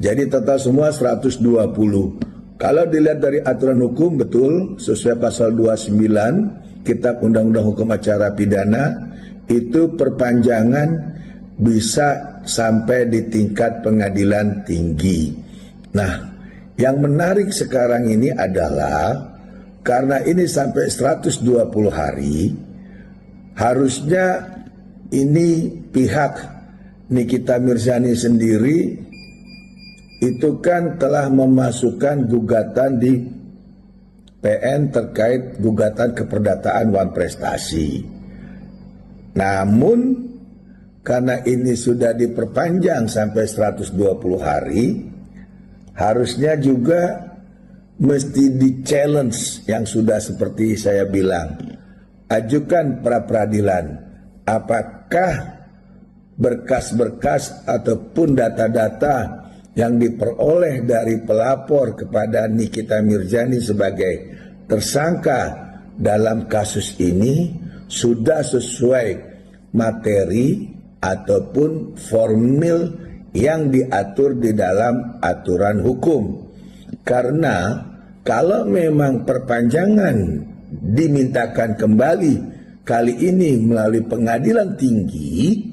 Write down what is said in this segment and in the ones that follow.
Jadi total semua 120. Kalau dilihat dari aturan hukum, betul sesuai pasal 29 Kitab Undang-Undang Hukum Acara Pidana, itu perpanjangan bisa sampai di tingkat pengadilan tinggi. Nah, yang menarik sekarang ini adalah karena ini sampai 120 hari, harusnya ini pihak Nikita Mirzani sendiri itu kan telah memasukkan gugatan di PN terkait gugatan keperdataan wan prestasi. Namun karena ini sudah diperpanjang sampai 120 hari, harusnya juga mesti di-challenge yang sudah seperti saya bilang. Ajukan pra peradilan, apakah berkas-berkas ataupun data-data yang diperoleh dari pelapor kepada Nikita Mirzani sebagai tersangka dalam kasus ini sudah sesuai materi ataupun formil yang diatur di dalam aturan hukum. Karena kalau memang perpanjangan dimintakan kembali kali ini melalui pengadilan tinggi,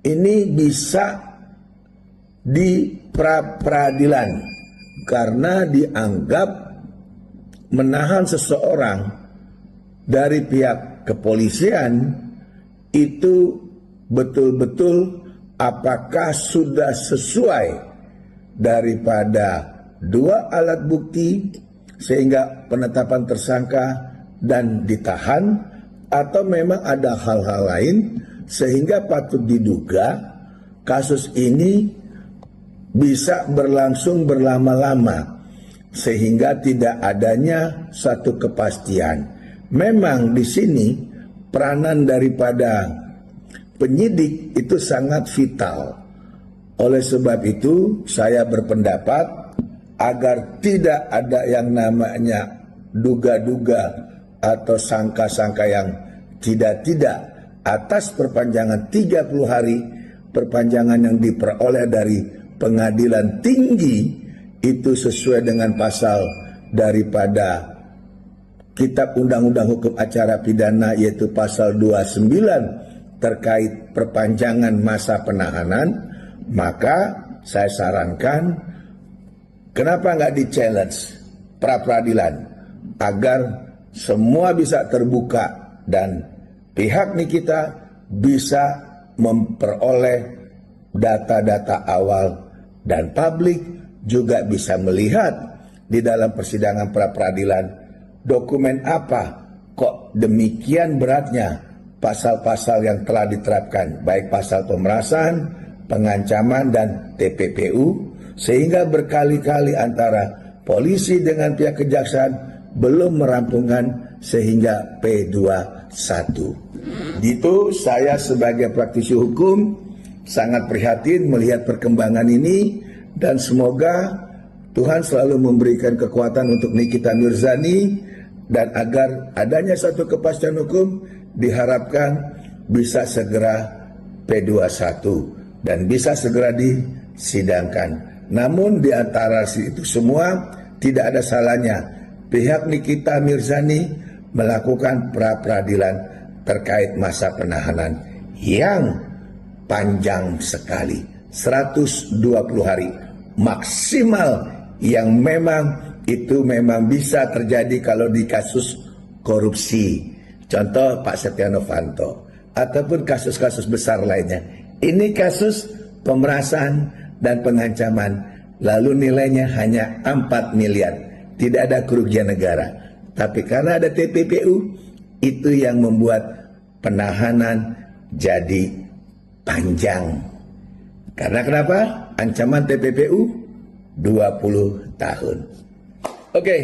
ini bisa di pra-peradilan karena dianggap menahan seseorang dari pihak kepolisian itu betul-betul apakah sudah sesuai daripada dua alat bukti sehingga penetapan tersangka dan ditahan, atau memang ada hal-hal lain sehingga patut diduga kasus ini bisa berlangsung berlama-lama sehingga tidak adanya satu kepastian. Memang di sini peranan daripada penyidik itu sangat vital. Oleh sebab itu saya berpendapat agar tidak ada yang namanya duga-duga atau sangka-sangka yang tidak-tidak atas perpanjangan 30 hari, perpanjangan yang diperoleh dari pengadilan tinggi itu sesuai dengan pasal daripada Kitab Undang-Undang Hukum Acara Pidana, yaitu pasal 29 terkait perpanjangan masa penahanan. Maka saya sarankan kenapa nggak di-challenge pra peradilan agar semua bisa terbuka dan pihak Nikita bisa memperoleh data-data awal dan publik juga bisa melihat di dalam persidangan pra peradilan dokumen apa kok demikian beratnya pasal-pasal yang telah diterapkan, baik pasal pemerasan, pengancaman dan TPPU, sehingga berkali-kali antara polisi dengan pihak kejaksaan belum merampungkan sehingga P21. Gitu saya sebagai praktisi hukum sangat prihatin melihat perkembangan ini, dan semoga Tuhan selalu memberikan kekuatan untuk Nikita Mirzani, dan agar adanya satu kepastian hukum diharapkan bisa segera P21 dan bisa segera disidangkan. Namun di antara itu semua tidak ada salahnya pihak Nikita Mirzani melakukan pra peradilan terkait masa penahanan yang panjang sekali, 120 hari maksimal, yang memang itu memang bisa terjadi kalau di kasus korupsi, contoh Pak Setia Novanto, ataupun kasus-kasus besar lainnya. Ini kasus pemerasan dan pengancaman, lalu nilainya hanya 4 miliar, tidak ada kerugian negara. Tapi karena ada TPPU, itu yang membuat penahanan jadi panjang. Karena kenapa? Ancaman TPPU 20 tahun. Oke,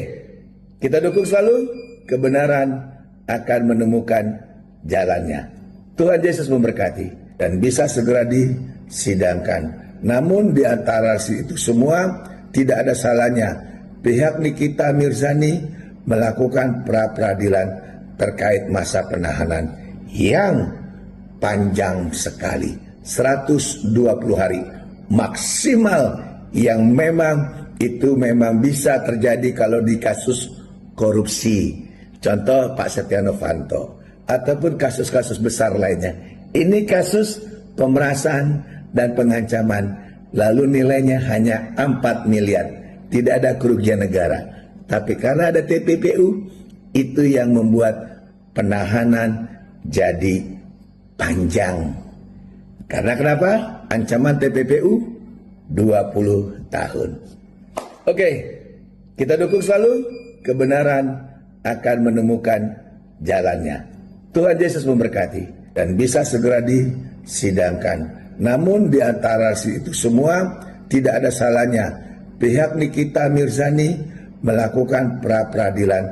kita dukung selalu, kebenaran akan menemukan jalannya. Tuhan Yesus memberkati dan bisa segera disidangkan. Namun di antara itu semua tidak ada salahnya pihak Nikita Mirzani melakukan pra peradilan terkait masa penahanan yang panjang sekali, 120 hari maksimal, yang memang itu memang bisa terjadi kalau di kasus korupsi. Contoh Pak Setia Novanto ataupun kasus-kasus besar lainnya. Ini kasus pemerasan dan pengancaman, lalu nilainya hanya 4 miliar. Tidak ada kerugian negara. Tapi karena ada TPPU, itu yang membuat penahanan jadi panjang. Karena kenapa? Ancaman TPPU 20 tahun. Oke, kita dukung selalu, kebenaran akan menemukan jalannya. Tuhan Yesus memberkati dan bisa segera disidangkan. Namun di antara itu semua tidak ada salahnya pihak Nikita Mirzani melakukan pra-peradilan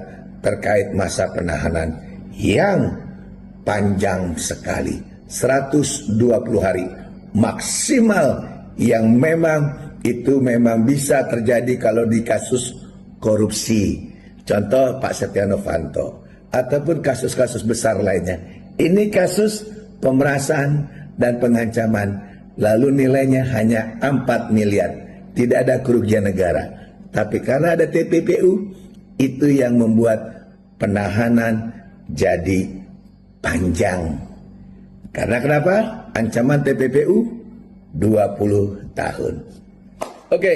terkait masa penahanan yang panjang sekali, 120 hari maksimal, yang memang itu memang bisa terjadi kalau di kasus korupsi. Contoh Pak Setia Novanto ataupun kasus-kasus besar lainnya. Ini kasus pemerasan dan pengancaman, lalu nilainya hanya 4 miliar. Tidak ada kerugian negara. Tapi karena ada TPPU, itu yang membuat penahanan jadi panjang. Karena kenapa? Ancaman TPPU 20 tahun. Oke,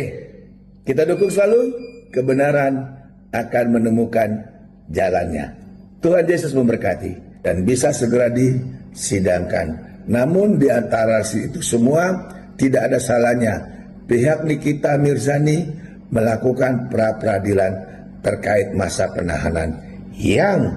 kita dukung selalu, kebenaran akan menemukan jalannya. Tuhan Yesus memberkati dan bisa segera disidangkan. Namun di antara itu semua tidak ada salahnya pihak Nikita Mirzani melakukan pra-peradilan terkait masa penahanan yang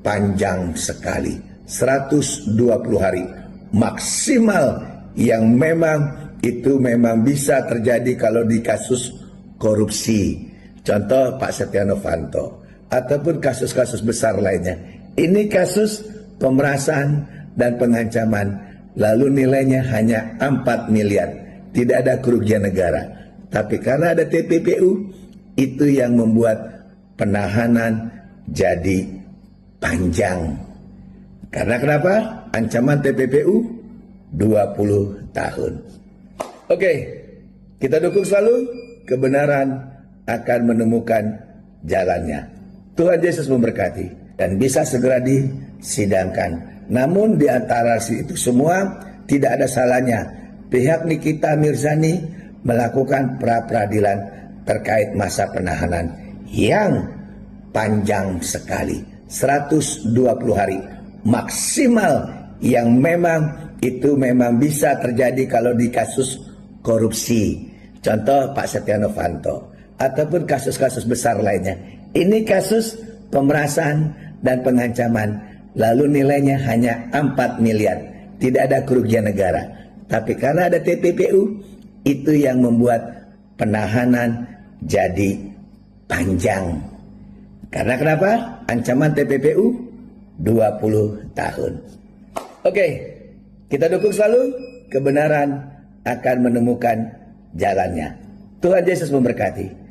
panjang sekali, 120 hari maksimal, yang memang itu memang bisa terjadi kalau di kasus korupsi. Contoh Pak Setia Novanto ataupun kasus-kasus besar lainnya. Ini kasus pemerasan dan pengancaman, lalu nilainya hanya 4 miliar. Tidak ada kerugian negara. Tapi karena ada TPPU, itu yang membuat penahanan jadi panjang. Karena kenapa? Ancaman TPPU 20 tahun. Oke, kita dukung selalu, kebenaran akan menemukan jalannya. Tuhan Yesus memberkati dan bisa segera disidangkan. Namun di antara itu semua tidak ada salahnya pihak Nikita Mirzani melakukan pra-peradilan terkait masa penahanan yang panjang sekali, 120 hari maksimal, yang memang itu memang bisa terjadi kalau di kasus korupsi. Contoh Pak Setia Novanto ataupun kasus-kasus besar lainnya. Ini kasus pemerasan dan pengancaman, lalu nilainya hanya 4 miliar. Tidak ada kerugian negara. Tapi karena ada TPPU, itu yang membuat penahanan jadi panjang. Karena kenapa? Ancaman TPPU 20 tahun. Oke, kita dukung selalu, kebenaran akan menemukan jalannya. Tuhan Yesus memberkati.